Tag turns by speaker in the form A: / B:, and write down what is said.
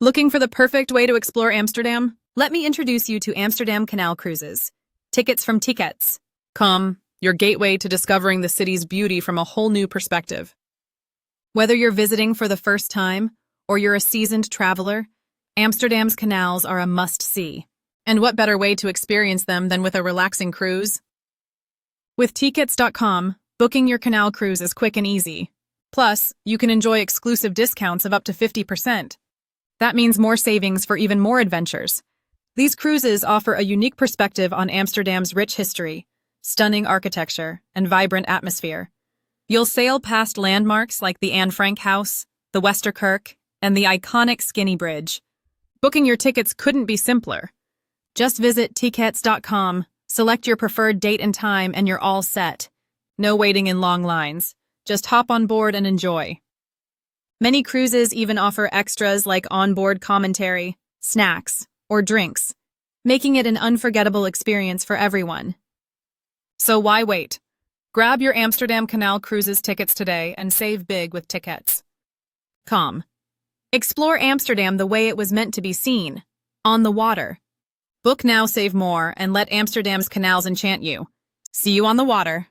A: Looking for the perfect way to explore Amsterdam? Let me introduce you to Amsterdam Canal cruises. Tickets from tickets.com, your gateway to discovering the city's beauty from a whole new perspective. Whether you're visiting for the first time or you're a seasoned traveler, Amsterdam's canals are a must-see. And what better way to experience them than with a relaxing cruise? With tickets.com, booking your canal cruise is quick and easy. Plus, you can enjoy exclusive discounts of up to 50%. That means more savings for even more adventures. These cruises offer a unique perspective on Amsterdam's rich history, stunning architecture, and vibrant atmosphere. You'll sail past landmarks like the Anne Frank House, the Westerkerk, and the iconic Skinny Bridge. Booking your tickets couldn't be simpler. Just visit tickets.com, select your preferred date and time, and you're all set. No waiting in long lines. Just hop on board and enjoy. Many cruises even offer extras like onboard commentary, snacks, or drinks, making it an unforgettable experience for everyone. So why wait? Grab your Amsterdam Canal Cruises tickets today and save big with tickets.com. Explore Amsterdam the way it was meant to be seen, on the water. Book now, save more, and let Amsterdam's canals enchant you. See you on the water.